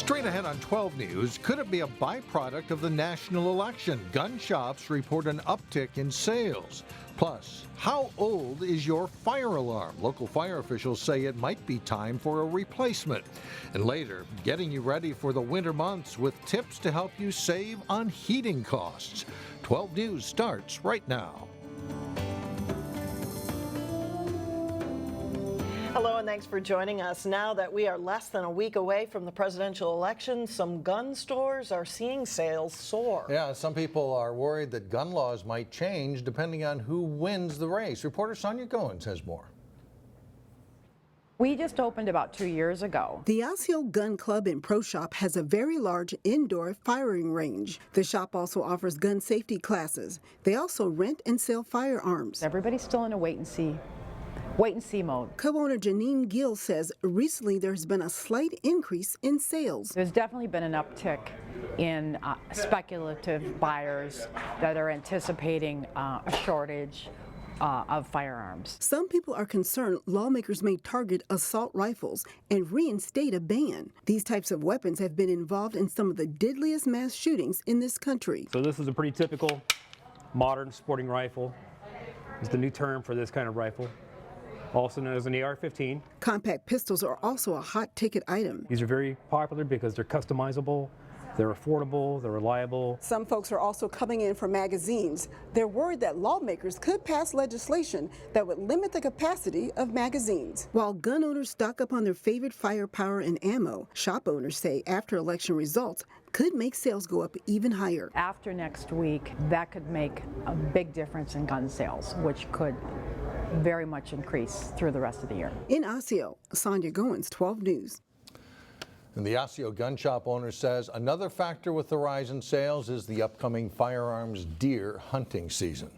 Straight ahead on 12 News, could it be a byproduct of the national election? Gun shops report an uptick in sales. Plus, how old is your fire alarm? Local fire officials say it might be time for a replacement. And later, getting you ready for the winter months with tips to help you save on heating costs. 12 News starts right now. Hello and thanks for joining us. Now that we are less than a week away from the presidential election, some gun stores are seeing sales soar. Yeah, some people are worried that gun laws might change depending on who wins the race. Reporter Sonia Goins has more. We just opened about 2 years ago. The Osseo Gun Club and Pro Shop has a very large indoor firing range. The shop also offers gun safety classes. They also rent and sell firearms. Everybody's still in a wait and see mode. Co-owner Janine Gill says recently there's been a slight increase in sales. There's definitely been an uptick in speculative buyers that are anticipating a shortage of firearms. Some people are concerned lawmakers may target assault rifles and reinstate a ban. These types of weapons have been involved in some of the deadliest mass shootings in this country. So this is a pretty typical modern sporting rifle. It's the new term for this kind of rifle, also known as an AR-15. Compact pistols are also a hot ticket item. These are very popular because they're customizable, they're affordable, they're reliable. Some folks are also coming in for magazines. They're worried that lawmakers could pass legislation that would limit the capacity of magazines. While gun owners stock up on their favorite firepower and ammo, shop owners say after election results could make sales go up even higher. After next week, that could make a big difference in gun sales, which could very much increase through the rest of the year. In Osseo, Sonia Goins, 12 News. And the Osseo gun shop owner says another factor with the rise in sales is the upcoming firearms deer hunting season.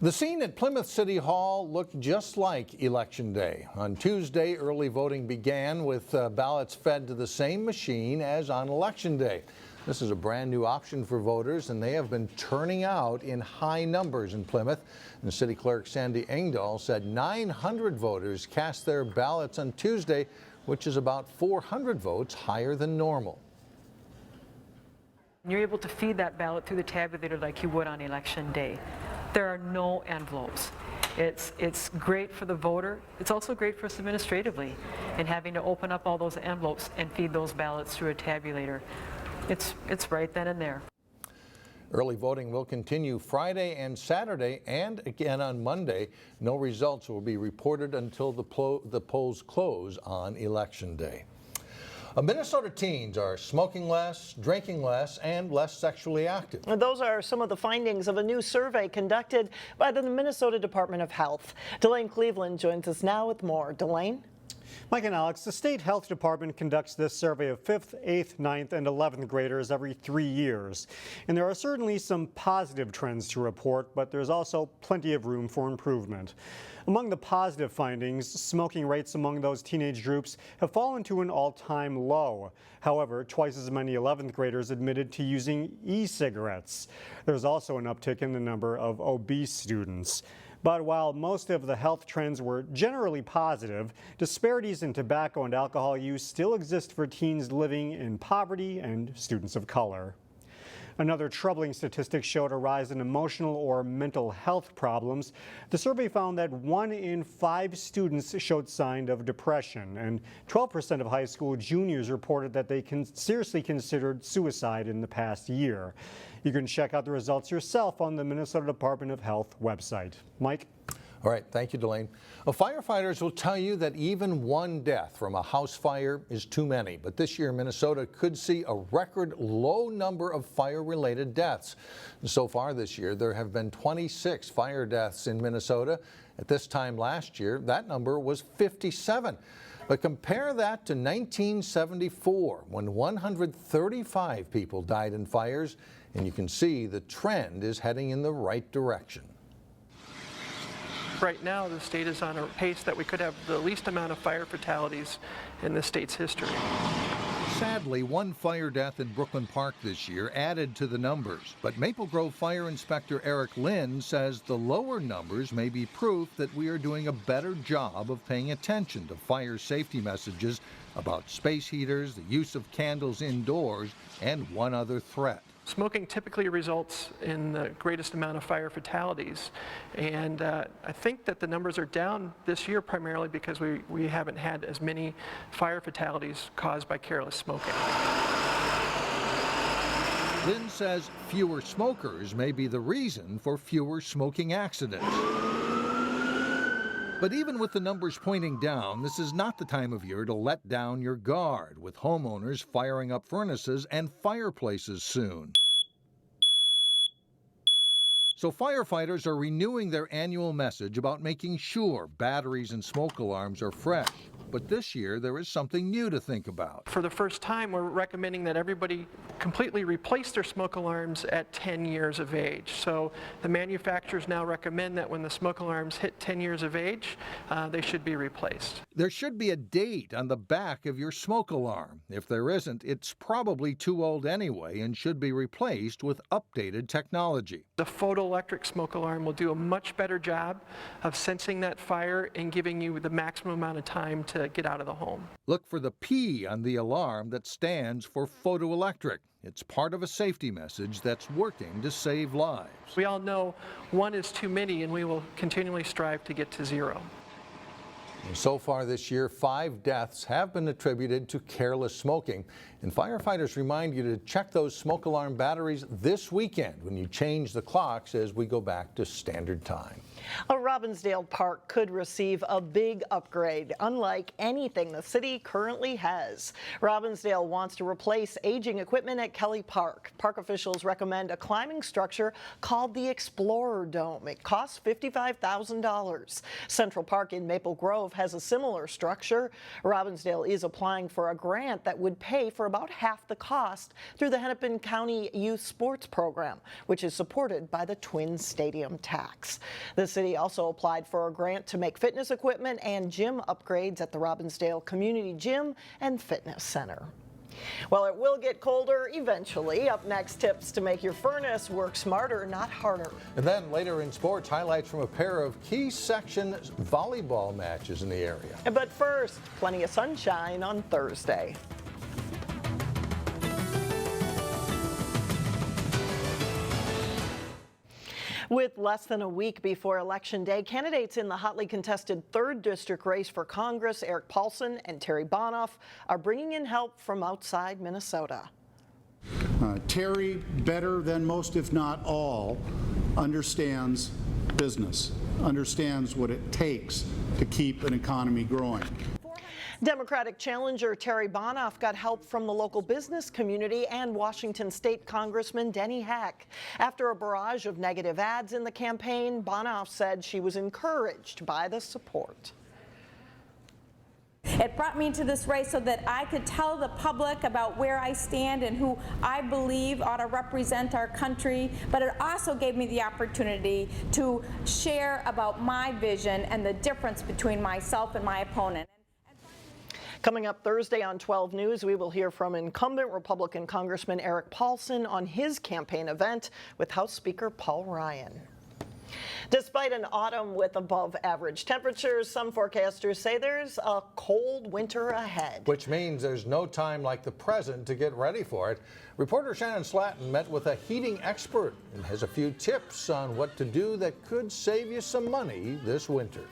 The scene at Plymouth City Hall looked just like Election Day. On Tuesday, early voting began with ballots fed to the same machine as on Election Day. This is a brand new option for voters, and they have been turning out in high numbers in Plymouth. And City Clerk Sandy Engdahl said 900 voters cast their ballots on Tuesday, which is about 400 votes higher than normal. You're able to feed that ballot through the tabulator like you would on Election Day. There are no envelopes. It's great for the voter. It's also great for us administratively in having to open up all those envelopes and feed those ballots through a tabulator. It's right then and there. Early voting will continue Friday and Saturday and again on Monday. No results will be reported until the polls close on Election Day. Minnesota teens are smoking less, drinking less, and less sexually active. Those are some of the findings of a new survey conducted by the Minnesota Department of Health. Delane Cleveland joins us now with more. Delane? Mike and Alex, the state health department conducts this survey of 5th, 8th, 9th, and 11th graders every 3 years. And there are certainly some positive trends to report, but there's also plenty of room for improvement. Among the positive findings, smoking rates among those teenage groups have fallen to an all-time low. However, twice as many 11th graders admitted to using e-cigarettes. There's also an uptick in the number of obese students. But while most of the health trends were generally positive, disparities in tobacco and alcohol use still exist for teens living in poverty and students of color. Another troubling statistic showed a rise in emotional or mental health problems. The survey found that 1 in 5 students showed signs of depression, and 12% of high school juniors reported that they seriously considered suicide in the past year. You can check out the results yourself on the Minnesota Department of Health website. Mike? All right, thank you, Delane. Firefighters will tell you that even one death from a house fire is too many, but this year Minnesota could see a record low number of fire-related deaths. So far this year, there have been 26 fire deaths in Minnesota. At this time last year, that number was 57. But compare that to 1974, when 135 people died in fires, and you can see the trend is heading in the right direction. Right now, the state is on a pace that we could have the least amount of fire fatalities in the state's history. Sadly, one fire death in Brooklyn Park this year added to the numbers. But Maple Grove Fire Inspector Eric Lynn says the lower numbers may be proof that we are doing a better job of paying attention to fire safety messages about space heaters, the use of candles indoors, and one other threat. Smoking typically results in the greatest amount of fire fatalities, and I think that the numbers are down this year primarily because we haven't had as many fire fatalities caused by careless smoking. Lynn says fewer smokers may be the reason for fewer smoking accidents. But even with the numbers pointing down, this is not the time of year to let down your guard, with homeowners firing up furnaces and fireplaces soon. So firefighters are renewing their annual message about making sure batteries and smoke alarms are fresh. But this year, there is something new to think about. For the first time, we're recommending that everybody completely replace their smoke alarms at 10 years of age. So the manufacturers now recommend that when the smoke alarms hit 10 years of age, they should be replaced. There should be a date on the back of your smoke alarm. If there isn't, it's probably too old anyway and should be replaced with updated technology. The photoelectric smoke alarm will do a much better job of sensing that fire and giving you the maximum amount of time to get out of the home. Look for the P on the alarm that stands for photoelectric. It's part of a safety message that's working to save lives. We all know one is too many, and we will continually strive to get to zero. And so far this year, 5 deaths have been attributed to careless smoking. And firefighters remind you to check those smoke alarm batteries this weekend when you change the clocks as we go back to standard time. A Robbinsdale park could receive a big upgrade, unlike anything the city currently has. Robbinsdale wants to replace aging equipment at Kelly Park. Park officials recommend a climbing structure called the Explorer Dome. It costs $55,000. Central Park in Maple Grove has a similar structure. Robbinsdale is applying for a grant that would pay for about half the cost through the Hennepin County Youth Sports Program, which is supported by the Twin Stadium tax. The city also applied for a grant to make fitness equipment and gym upgrades at the Robbinsdale Community Gym and Fitness Center. Well, it will get colder eventually. Up next, tips to make your furnace work smarter, not harder. And then later in sports, highlights from a pair of key section volleyball matches in the area. But first, plenty of sunshine on Thursday. With less than a week before Election Day, candidates in the hotly contested 3rd District race for Congress, Eric Paulson and Terry Bonoff, are bringing in help from outside Minnesota. Terry, better than most, if not all, understands business, understands what it takes to keep an economy growing. Democratic challenger Terry Bonoff got help from the local business community and Washington State Congressman Denny Heck. After a barrage of negative ads in the campaign, Bonoff said she was encouraged by the support. It brought me into this race so that I could tell the public about where I stand and who I believe ought to represent our country, but it also gave me the opportunity to share about my vision and the difference between myself and my opponent. Coming up Thursday on 12 News, we will hear from incumbent Republican Congressman Eric Paulson on his campaign event with House Speaker Paul Ryan. Despite an autumn with above average temperatures, some forecasters say there's a cold winter ahead. Which means there's no time like the present to get ready for it. Reporter Shannon Slatton met with a heating expert and has a few tips on what to do that could save you some money this winter.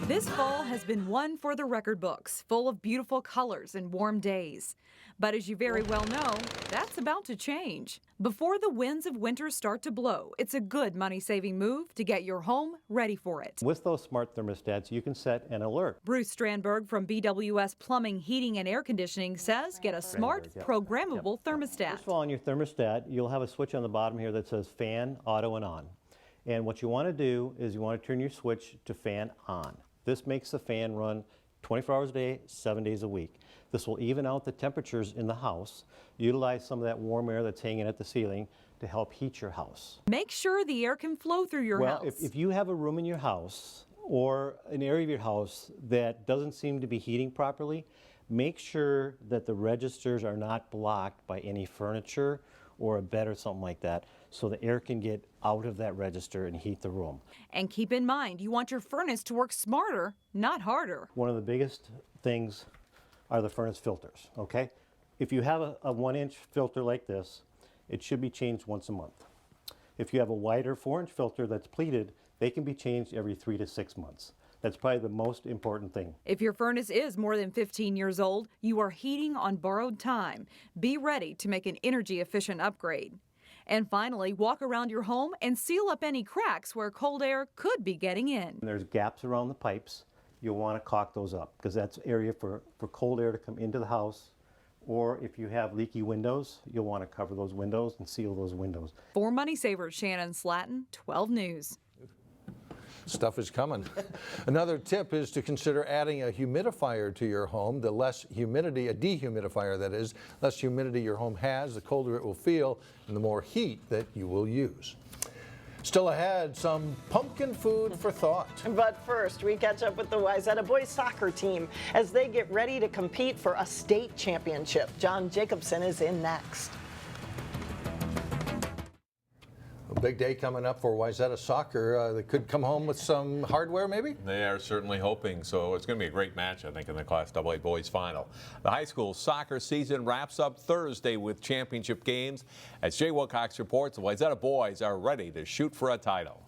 This fall has been one for the record books, full of beautiful colors and warm days. But as you very well know, that's about to change. Before the winds of winter start to blow, it's a good money-saving move to get your home ready for it. With those smart thermostats, you can set an alert. Bruce Strandberg from BWS Plumbing, Heating, and Air Conditioning says get a smart, programmable thermostat. First of all, on your thermostat, you'll have a switch on the bottom here that says fan, auto, and on. And what you want to do is you want to turn your switch to fan on. This makes the fan run 24 hours a day, 7 days a week. This will even out the temperatures in the house, utilize some of that warm air that's hanging at the ceiling to help heat your house. Make sure the air can flow through your house. Well, if you have a room in your house or an area of your house that doesn't seem to be heating properly, make sure that the registers are not blocked by any furniture or a bed or something like that, so the air can get out of that register and heat the room. And keep in mind, you want your furnace to work smarter, not harder. One of the biggest things are the furnace filters, okay? If you have a 1-inch filter like this, it should be changed once a month. If you have a wider 4-inch filter that's pleated, they can be changed every 3 to 6 months. That's probably the most important thing. If your furnace is more than 15 years old, you are heating on borrowed time. Be ready to make an energy-efficient upgrade. And finally, walk around your home and seal up any cracks where cold air could be getting in. When there's gaps around the pipes, you'll want to caulk those up because that's area for cold air to come into the house. Or if you have leaky windows, you'll want to cover those windows and seal those windows. For Money Savers, Shannon Slatton, 12 News. Stuff is coming. Another tip is to consider adding a humidifier to your home. The less humidity, a dehumidifier that is, less humidity your home has, the colder it will feel and the more heat that you will use. Still ahead, some pumpkin food for thought. But first, we catch up with the Wayzata boys soccer team as they get ready to compete for a state championship. John Jacobson is in next. A big day coming up for Wayzata soccer. They could come home with some hardware, maybe? They are certainly hoping so. It's going to be a great match, I think, in the Class AA boys final. The high school soccer season wraps up Thursday with championship games. As Jay Wilcox reports, the Wayzata boys are ready to shoot for a title.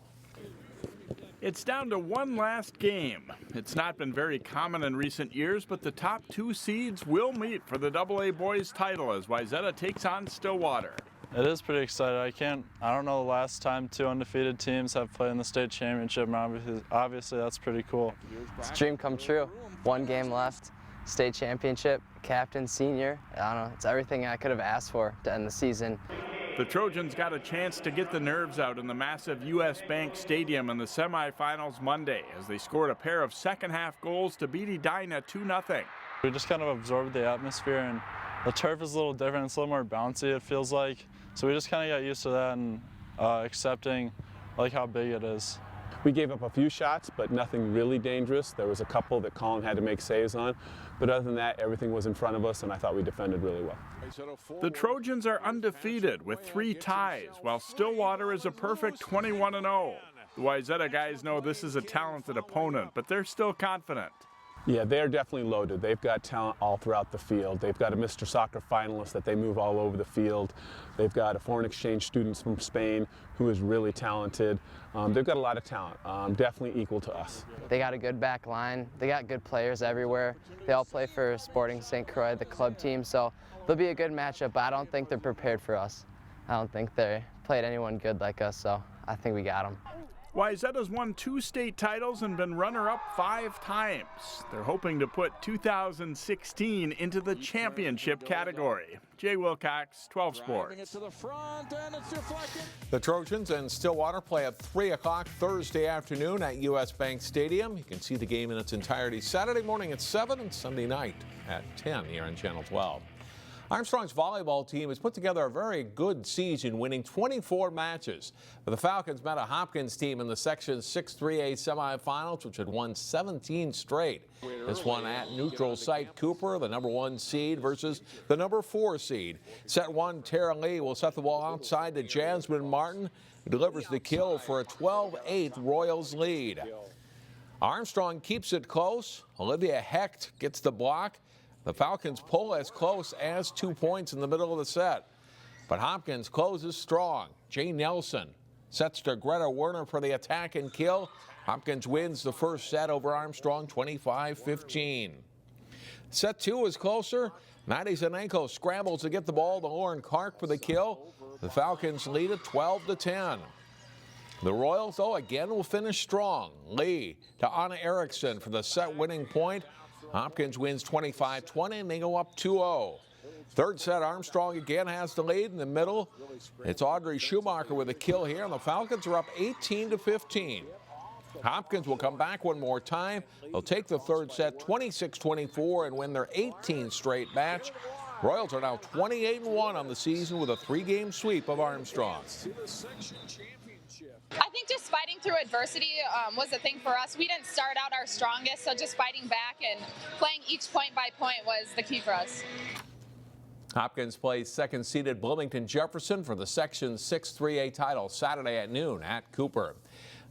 It's down to one last game. It's not been very common in recent years, but the top 2 seeds will meet for the AA boys title as Wayzata takes on Stillwater. It is pretty exciting. I don't know the last time 2 undefeated teams have played in the state championship, and obviously that's pretty cool. It's a dream come true. 1 game left, state championship, captain, senior. I don't know, it's everything I could have asked for to end the season. The Trojans got a chance to get the nerves out in the massive U.S. Bank Stadium in the semifinals Monday as they scored a pair of second-half goals to beat Edina 2-0. We just kind of absorbed the atmosphere, and the turf is a little different. It's a little more bouncy, it feels like. So we just kind of got used to that and accepting like how big it is. We gave up a few shots, but nothing really dangerous. There was a couple that Colin had to make saves on. But other than that, everything was in front of us, and I thought we defended really well. The Trojans are undefeated with 3 ties, while Stillwater is a perfect 21-0. The Wayzata guys know this is a talented opponent, but they're still confident. Yeah, they're definitely loaded. They've got talent all throughout the field. They've got a Mr. Soccer finalist that they move all over the field. They've got a foreign exchange student from Spain who is really talented. They've got a lot of talent, definitely equal to us. They got a good back line. They got good players everywhere. They all play for Sporting St. Croix, the club team, so they'll be a good matchup, but I don't think they're prepared for us. I don't think they played anyone good like us, so I think we got them. Wayzata's won 2 state titles and been runner-up 5 times. They're hoping to put 2016 into the championship category. Jay Wilcox, 12 Sports. The Trojans and Stillwater play at 3 o'clock Thursday afternoon at U.S. Bank Stadium. You can see the game in its entirety Saturday morning at 7 and Sunday night at 10 here on Channel 12. Armstrong's volleyball team has put together a very good season, winning 24 matches. But the Falcons met a Hopkins team in the Section 6-3A semifinals, which had won 17 straight. This one at neutral site Cooper, the #1 seed, versus the #4 seed. Set 1, Tara Lee will set the ball outside to Jasmine Martin, who delivers the kill for a 12-8 Royals lead. Armstrong keeps it close. Olivia Hecht gets the block. The Falcons pull as close as 2 points in the middle of the set. But Hopkins closes strong. Jay Nelson sets to Greta Werner for the attack and kill. Hopkins wins the first set over Armstrong 25-15. Set 2 is closer. Maddie Zanenko scrambles to get the ball to Lauren Clark for the kill. The Falcons lead at 12-10. The Royals, though, again will finish strong. Lee to Anna Erickson for the set-winning point. Hopkins wins 25-20, and they go up 2-0. Third set, Armstrong again has the lead in the middle. It's Audrey Schumacher with a kill here, and the Falcons are up 18-15. Hopkins will come back one more time. They'll take the third set 26-24 and win their 18th straight match. Royals are now 28-1 on the season with a 3-game sweep of Armstrong. I think think just fighting through adversity was a thing for us. We didn't start out our strongest, so just fighting back and playing each point by point was the key for us. Hopkins plays second-seeded Bloomington Jefferson for the Section 6 3A title Saturday at noon at Cooper.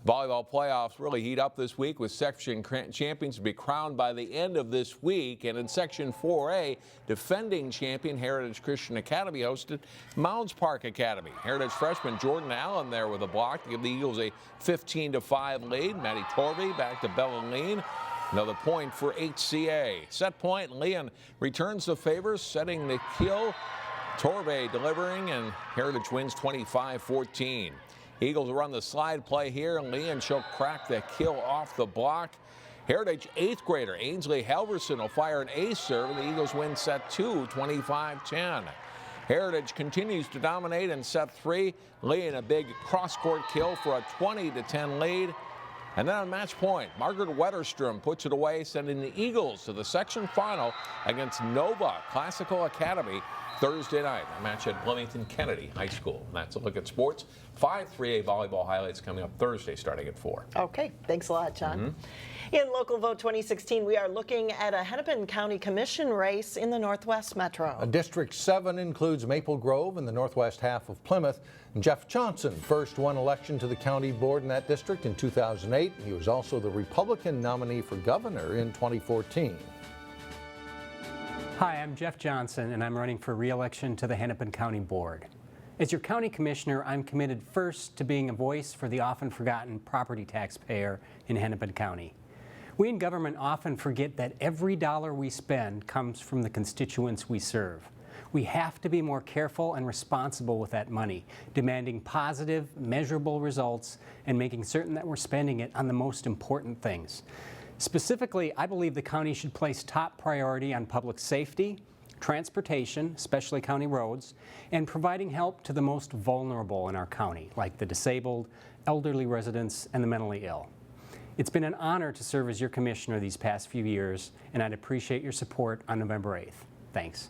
Volleyball playoffs really heat up this week with section champions to be crowned by the end of this week. And in Section 4A, defending champion Heritage Christian Academy hosted Mounds Park Academy. Heritage freshman Jordan Allen there with a block to give the Eagles a 15-5 lead. Maddie Torvey back to Bella Lean. Another point for HCA. Set point, Leon returns the favors, setting the kill. Torvey delivering, and Heritage wins 25-14. Eagles will run the slide play here, and Leon she'll crack the kill off the block. Heritage 8th grader Ainsley Halverson will fire an ace serve, and the Eagles win set 2, 25-10. Heritage continues to dominate in set 3. Leon a big cross-court kill for a 20-10 lead. And then on match point, Margaret Wetterstrom puts it away, sending the Eagles to the section final against Nova Classical Academy Thursday night. A match at Bloomington Kennedy High School. And that's a look at sports. 5 3A volleyball highlights coming up Thursday starting at 4. Okay, thanks a lot, John. In Local Vote 2016, we are looking at a Hennepin County Commission race in the Northwest Metro. District 7 includes Maple Grove in the northwest half of Plymouth. Jeff Johnson first won election to the county board in that district in 2008. He was also the Republican nominee for governor in 2014. Hi, I'm Jeff Johnson, and I'm running for re-election to the Hennepin County Board. As your county commissioner, I'm committed first to being a voice for the often forgotten property taxpayer in Hennepin County. We in government often forget that every dollar we spend comes from the constituents we serve. We have to be more careful and responsible with that money, demanding positive, measurable results and making certain that we're spending it on the most important things. Specifically, I believe the county should place top priority on public safety, transportation, especially county roads, and providing help to the most vulnerable in our county, like the disabled, elderly residents, and the mentally ill. It's been an honor to serve as your commissioner these past few years, and I'd appreciate your support on November 8th. Thanks.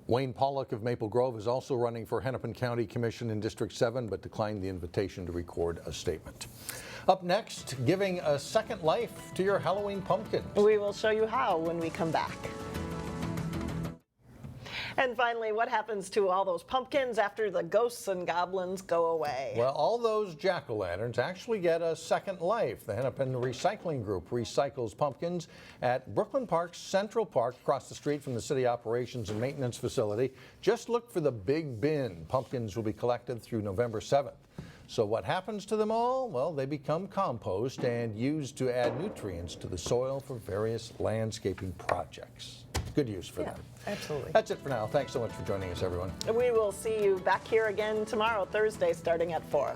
Wayne Pollock of Maple Grove is also running for Hennepin County Commission in District 7, but declined the invitation to record a statement. Up next, giving a second life to your Halloween pumpkin. We will show you how when we come back. And finally, what happens to all those pumpkins after the ghosts and goblins go away? Well, all those jack-o'-lanterns actually get a second life. The Hennepin Recycling Group recycles pumpkins at Brooklyn Park's Central Park, across the street from the City Operations and Maintenance Facility. Just look for the big bin. Pumpkins will be collected through November 7th. So what happens to them all? Well, they become compost and used to add nutrients to the soil for various landscaping projects. Good use for them. Absolutely. That's it for now. Thanks so much for joining us, everyone. We will see you back here again tomorrow, Thursday, starting at 4.